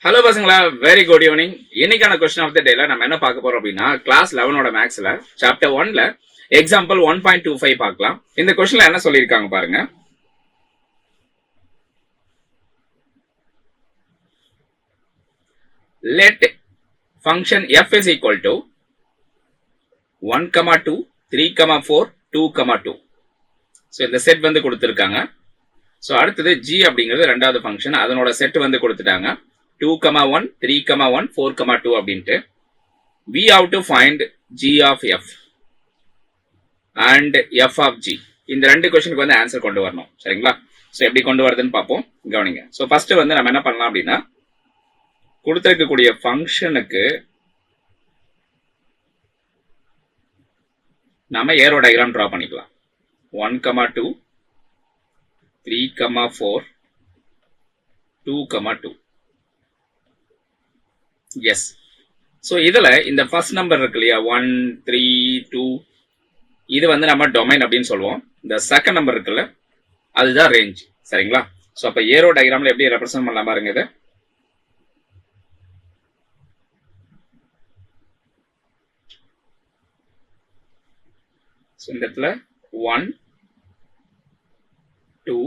Hello பசங்களா, very good evening. இன்னைக்கான question of the டேல நம்ம என்ன பார்க்க போறோம் அப்படின்னா, கிளாஸ் 11ஓட மேக்ஸ்ல சாப்டர் 1ல எக்ஸாம்பிள் 1.25 பார்க்கலாம். இந்த கொஸ்டின்ல என்ன சொல்லியிருக்காங்க பாருங்க. Let function f is equal to 1, 2, 3, 4, 2, 2. So இந்த செட் வந்து கொடுத்துருக்காங்க. ஸோ அடுத்தது g அப்படிங்கிறது ரெண்டாவது ஃபங்க்ஷன், அதனோட செட் வந்து கொடுத்துட்டாங்க. 2, 1, 3, 1, 4, 2 அப்படின்ட்டு. We have to find g of f and f of g. இந்த ரெண்டு கொஸ்டினுக்கு வந்து ஆன்சர் கொண்டு வரணும், சரிங்களா? ஸோ எப்படி கொண்டு வருதுன்னு பார்ப்போம், கவனிங்க. ஸோ ஃபர்ஸ்ட் வந்து நம்ம என்ன பண்ணலாம் அப்படின்னா, கொடுத்திருக்கக்கூடிய ஃபங்க்ஷனுக்கு நாம ஏரோ டயக்ராம் டிரா பண்ணிக்கலாம். 1, 2, 3, 4, 2, 2. எஸ். ஸோ இதுல இந்த ஃபர்ஸ்ட் நம்பர் இருக்கு இல்லையா, 1, 3, 2, இது வந்து நம்ம டொமைன் அப்படின்னு சொல்லுவோம். இந்த செகண்ட் நம்பர் இருக்குல்ல, அதுதான் ரேஞ்ச், சரிங்களா? ஸோ அப்ப ஏரோ டயக்ராம்ல எப்படி ரெப்ரசென்ட் பண்ணலாம் பாருங்க. இது இந்த இடத்துல 1, 2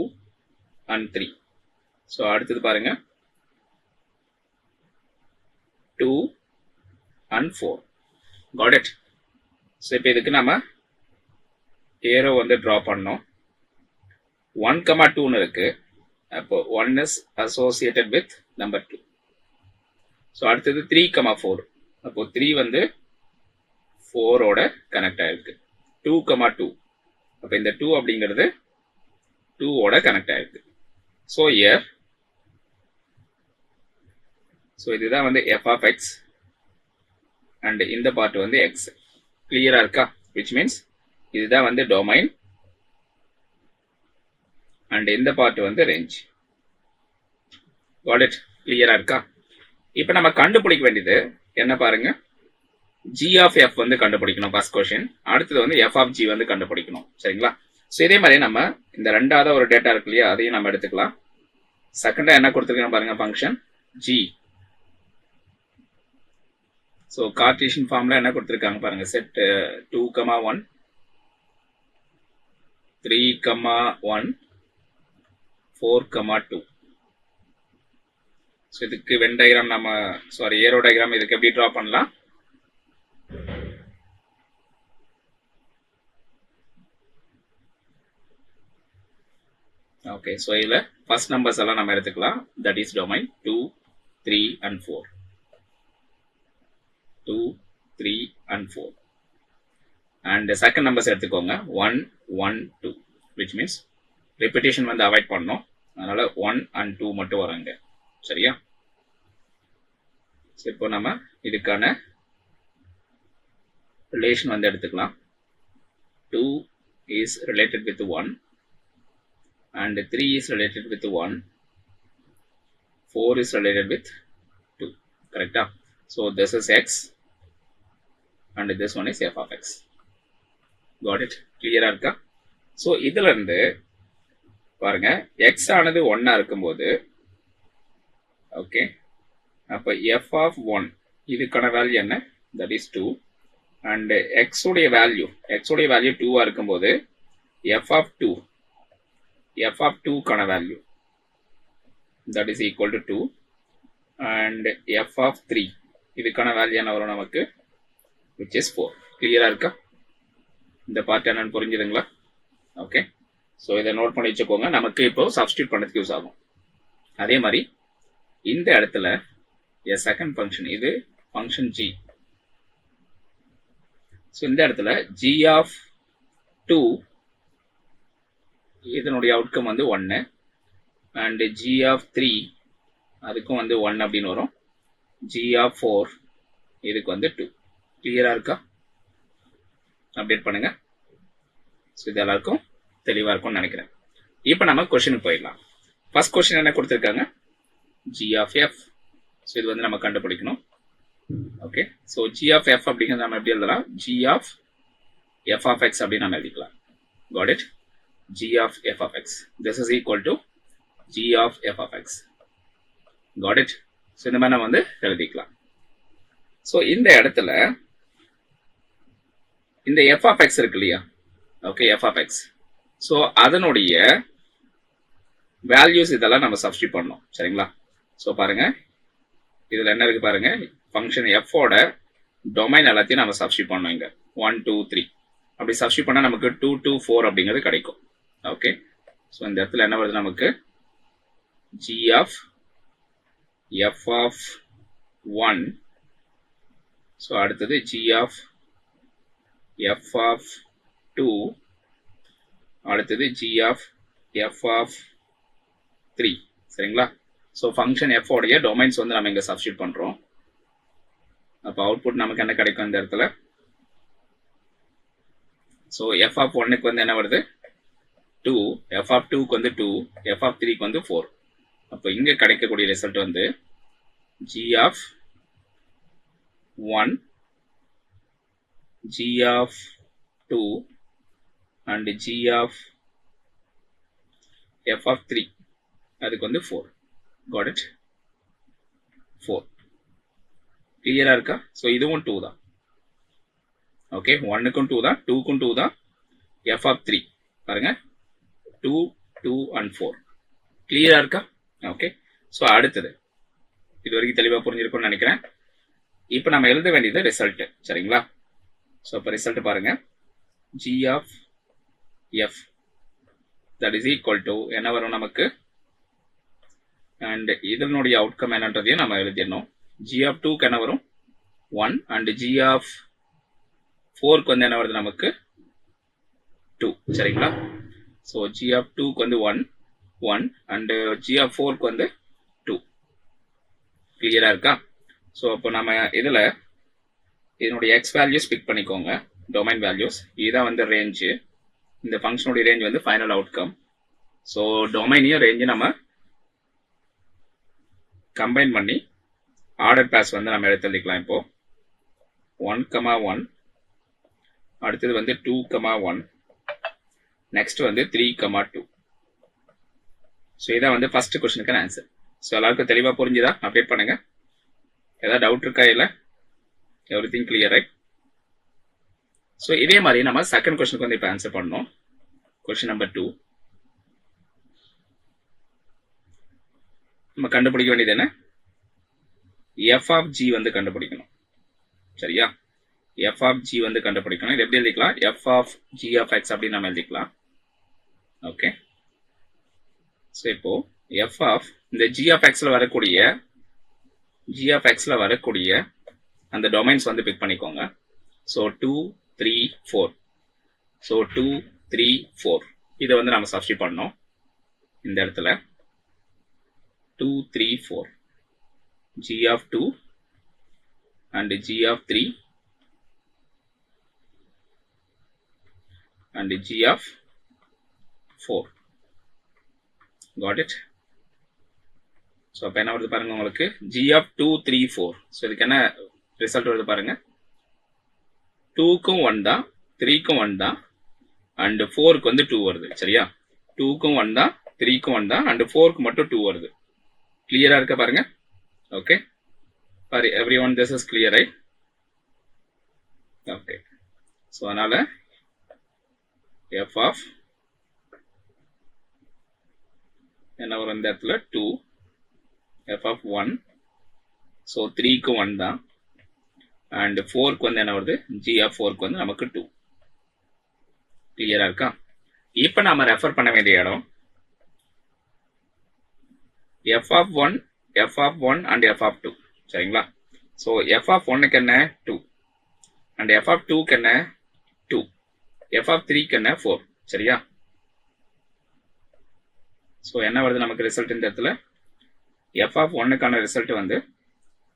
and 3. ஸோ அடுத்தது பாருங்க 2 and 4. Got it? ஸோ இப்போ இதுக்கு நம்ம ஏரோ வந்து டிரா பண்ணோம். 1, 2 இருக்கு. அப்போ 1 is associated with number 2. So அடுத்தது 3, 4. அப்போ 3 வந்து 4 ஓட கனெக்ட் ஆயிருக்கு. 2, 2. அப்போ இந்த 2 அப்படிங்கிறது 2 ஓட கனெக்ட் ஆயிருக்கு. ஸோ இயர், ஸோ இதுதான் வந்து f of x அண்ட் இந்த பார்ட் வந்து x. கிளியரா இருக்கா? விச் மீன்ஸ் இதுதான் வந்து டொமைன் அண்ட் இந்த பார்ட் வந்து ரேஞ்ச். Got it? கிளியரா இருக்கா? இப்போ நம்ம கண்டுபிடிக்க வேண்டியது என்ன பாருங்க, g of f வந்து கண்டுபிடிக்கணும் ஃபர்ஸ்ட் கொஸ்டின். அடுத்தது வந்து f of g வந்து கண்டுபிடிக்கணும், சரிங்களா? ஸோ இதே மாதிரி நம்ம இந்த ரெண்டாவது ஒரு டேட்டா இருக்கு இல்லையா, அதையும் நம்ம எடுத்துக்கலாம். செகண்டா என்ன கொடுத்துருக்கோம் பாருங்க, ஃபங்க்ஷன் g. ஸோ கார்டீசியன் ஃபார்ம்ல என்ன கொடுத்துருக்காங்க பாருங்க, செட் 2, 1, 3, 1, 4, 2. ஸோ இதுக்கு வென் டயக்ராம் நம்ம ஏரோ டயக்ராம் இதுக்கு எப்படி டிரா பண்ணலாம்? ஓகே, ஸோ இதுல ஃபர்ஸ்ட் நம்பர்ஸ் எல்லாம் நம்ம எடுத்துக்கலாம். That is domain 2, 3 and 4. 2, 3 and 4. And second numbers எடுத்துக்கோங்க. 1, 1, 2. விச் மீன்ஸ் ரிப்பீட்டேஷன் வந்து அவாய்ட் பண்ணணும், அதனால 1 and 2 மட்டும் வராங்க, சரியா? இப்போ நம்ம இதுக்கான ரிலேஷன் வந்து எடுத்துக்கலாம். 2 is related with 1 and 3 is related with 1, 4 is related with 2. Correct? So this is x and this one is f of x. Got it? Clear இருக்கா? So இதுல இருந்து பாருங்க, x ஆனது 1 இருக்கும்போது, ஓகே, அப்ப f of 1 இதுக்கான வேல்யூ என்ன? that is 2. and x உடைய வேல்யூ 2 இருக்கும்போது f of 2 கான value that is equal to 2. and f of 3 இதுக்கான வேல்யூ என்ன வரும் நமக்கு, which is 4. கிளியரா இருக்கா? இந்த பார்ட் என்னன்னு புரிஞ்சுதுங்களா? ஓகே, ஸோ இதை நோட் பண்ணி வச்சுக்கோங்க, நமக்கு இப்போ சப்ஸ்டியூட் பண்ணதுக்கு யூஸ் ஆகும். அதே மாதிரி இந்த இடத்துல செகண்ட் ஃபங்க்ஷன், இது ஃபங்க்ஷன் g. ஸோ இந்த இடத்துல g of 2 இதனுடைய அவுட்கம் வந்து 1 அண்ட் g of 3 அதுக்கும் வந்து 1 அப்படின்னு வரும். g of 4 இதுக்கு வந்து 2. கிளியரா இருக்கா? அப்டேட் பண்ணுங்க. ஸோ இது எல்லாருக்கும் தெளிவா இருக்கும்னு நினைக்கிறேன். இப்போ நம்ம கொஸ்டினுக்கு போயிடலாம். ஃபர்ஸ்ட் கொஸ்டின் என்ன கொடுத்துருக்காங்க, g of f. ஸோ இது வந்து நம்ம கண்டுபிடிக்கணும். Okay, so g of f அப்படிங்கிறது நம்ம எப்படி எழுதலாம், g of f of x அப்படின்னு நம்ம எழுதிக்கலாம். Got it? g of f of x. This is equal to g of f of x. Got it? So இந்த மாதிரி நம்ம வந்து எழுதிக்கலாம். ஸோ இந்த இடத்துல இந்த எஃப் ஆஃப் எக்ஸ் இருக்கு இல்லையா, okay, F of X. So அதனுடைய வேல்யூஸ் இதெல்லாம் நம்ம சப்ஸ்டியூட் பண்ணோம், சரிங்களா. ஸோ பாருங்க, இதுல என்ன இருக்கு பாருங்க, ஃபங்க்ஷன் எஃப் ஓட டொமைன் எல்லாத்தையும் நம்ம சப்ஸ்டியூட் பண்ணோம். இங்க 1 2 3 அப்படி சப்ஸ்டியூட் பண்ணா நமக்கு 2 2 4 அப்படிங்கிறது கிடைக்கும். ஓகே, ஸோ இந்த இடத்துல என்ன வருது நமக்கு, g of f of 1, so அடுத்தது g ஆஃப் f ஆஃப் 2, அடுத்தது g ஆஃப் f ஆஃப் 3, சரிங்களா. ஸோ ஃபங்க்ஷன் f உடைய டொமைன்ஸ் வந்து நம்ம இங்க சப்ஸ்டியூட் பண்றோம். அப்போ அவுட்புட் நமக்கு என்ன கிடைக்கும் இந்த இடத்துல, ஸோ f ஆஃப் 1க்கு வந்து என்ன வருது 2, f ஆஃப் 2க்கு வந்து 2, f ஆஃப் 3க்கு வந்து 4. அப்போ இங்க கிடைக்கக்கூடிய ரிசல்ட் வந்து g of 1, g of 2 and g of f of 3 அதுக்கு வந்து 4. Got it? 4 கிளியரா இருக்கா? ஸோ இதுவும் 2 தான். ஓகே, 1க்கும் 2 தான், 2க்கும் 2 தான், f ஆஃப் 3 பாருங்க 2 2 and 4 கிளியரா இருக்கா? ஓகே, ஸோ அடுத்தது இது வரைக்கும் தெளிவா புரிஞ்சிருக்கும்னு நினைக்கிறேன். இப்போ நம்ம எழுத வேண்டியது ரிசல்ட், சரிங்களா. ஸோ இப்போ ரிசல்ட் பாருங்க, g of f that is equal to என்ன வரும் நமக்கு, அண்ட் இதனுடைய அவுட்கம் என்னன்றதையும் நம்ம எழுதிடணும். g ஆஃப் 2க்கு என்ன வரும் 1 and g ஆஃப் 4க்கு வந்து என்ன வருது நமக்கு 2, சரிங்களா. ஸோ g ஆஃப் 2க்கு வந்து 1 அண்ட் g ஆஃப் 4க்கு வந்து 2. கிளியரா இருக்கா? ஸோ அப்போ நம்ம இதுல இதனுடைய எக்ஸ் வேல்யூஸ் பிக் பண்ணிக்கோங்க, டொமைன் வேல்யூஸ். இதுதான் வந்து ரேஞ்சு, இந்த ஃபங்க்ஷனுடைய ரேஞ்ச் வந்து ஃபைனல் அவுட்கம். ஸோ டொமைனையும் ரேஞ்சு நம்ம கம்பைன் பண்ணி ஆர்டர் பாஸ் வந்து நம்ம எடுத்து எழுதிக்கலாம். இப்போ 1, 1, அடுத்தது வந்து 2, 1, நெக்ஸ்ட் வந்து 3, 2. ஸோ இதான் வந்து ஃபர்ஸ்ட் கொஸ்டினுக்கான ஆன்சர். ஸோ எல்லாருக்கும் தெளிவாக புரிஞ்சுதா? அப்டேட் பண்ணுங்க. ஏதாவது டவுட் இருக்கா? இல்லை, every thing clear, right? So இதே மாதிரி நம்ம செகண்ட் கொஸ்டினுக்கு வந்து இப்போ ஆன்சர் பண்ணோம். கொஸ்டின் நம்பர் 2 நம்ம கண்டுபிடிக்க வேண்டியது என்ன, f ஆஃப் g வந்து கண்டுபிடிக்கணும், சரியா. f ஆஃப் g வந்து கண்டுபிடிக்கணும். இது எப்படி எழுதிக்கலாம், f of g of x அப்படின்னு நம்ம எழுதிக்கலாம். ஓகே, ஸோ இப்போ f ஆஃப் இந்த g ஆஃப் xல வரக்கூடிய அந்த டொமைன்ஸ் வந்து பிக் பண்ணிக்கோங்க. ஸோ 2 3 4, ஸோ 2 3 4 இதை வந்து நம்ம சப்ஸ்டியூட் பண்ணோம். இந்த இடத்துல 2 3 4, g of 2 and g of 3 and g of 4. Got it? So அப்போ என்ன வருது பாருங்க உங்களுக்கு, g ஆஃப் 2 3 4. ஸோ இதுக்கு என்ன ரிசல்ட் வருது பாருங்க, 2க்கும் 1 தான், 3க்கும் 1 தான், அண்ட் 4க்கு வந்து 2 வருது, சரியா. 2க்கும் 1 தான், 3க்கும் 1 தான், அண்ட் 4க்கு மட்டும் 2 வருது. கிளியரா இருக்க பாருங்க. Okay, for every one this is clear, right? Okay, so அதனால f ஆஃப் என்ன வரும் இந்த இடத்துல 2, f ஆஃப் 1, ஸோ 3க்கு 1 தான், அண்ட் 4க்கு வந்து என்ன வருது, g ஆஃப் 4க்கு வந்து நமக்கு 2. கிளியரா இருக்கா? இப்போ நாம ரெஃபர் பண்ண வேண்டிய இடம் f of 1, f of 1 and f of 2, சரிங்களா. ஸோ f ஆஃப் 1க்கு என்ன 2, அண்ட் f ஆஃப் 2க்கு என்ன 2, f ஆஃப் 3க்கு என்ன 4, சரியா. ஸோ என்ன வருது நமக்கு ரிசல்ட் இந்த இடத்துல, f ஆஃப் 1க்கான ரிசல்ட் வந்து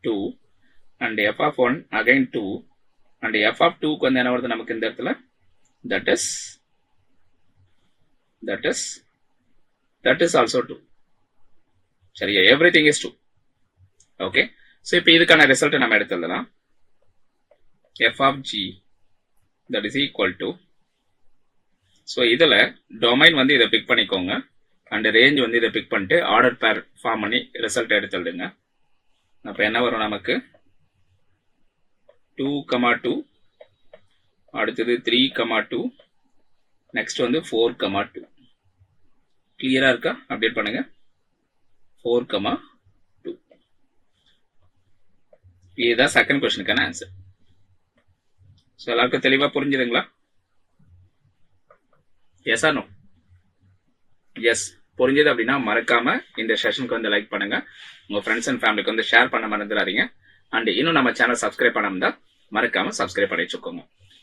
2 and f of 1 again 2 and f of 2க்கு வந்து என்ன வருது நமக்கு இந்த இடத்துல, that is also 2, சரியா. Everything is 2. ஓகே, ஸோ இப்போ இதுக்கான ரிசல்ட் நம்ம எடுத்து எழுதலாம். f of g that is equal to, so இதில் டொமைன் வந்து இதை பிக் பண்ணிக்கோங்க, அண்ட் ரேஞ்ச் வந்து இதை பிக் பண்ணிட்டு ஆர்டர் பேர் ஃபார்ம் பண்ணி ரிசல்ட் எடுத்து எழுதுங்க. அப்போ என்ன வரும் நமக்கு 2, 2 அடுத்தது 3, 2 நெக்ஸ்ட் வந்து 4, 2 கிளியரா இருக்கா? அப்டேட் பண்ணுங்க. 4, 2 இதுதான் செகண்ட் கொஸ்டினுக்கான ஆன்சர். ஸோ எல்லாருக்கும் தெளிவா புரிஞ்சுதுங்களா? S R no? எஸ் புரிஞ்சது அப்படின்னா மறக்காம இந்த செஷனுக்கு வந்து லைக் பண்ணுங்க. உங்க ஃப்ரெண்ட்ஸ் அண்ட் ஃபேமிலிக்கு வந்து ஷேர் பண்ண மறந்துடாதீங்க. அண்ட் இன்னும் நம்ம சேனல் சப்ஸ்கிரைப் பண்ணாம மறக்காம சப்ஸ்கிரைப் பண்ணி வச்சுக்கோங்க.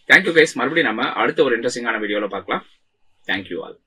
Thank you guys. மறுபடியும் நம்ம அடுத்த ஒரு இன்ட்ரெஸ்டிங்கான வீடியோல பார்க்கலாம். Thank you all.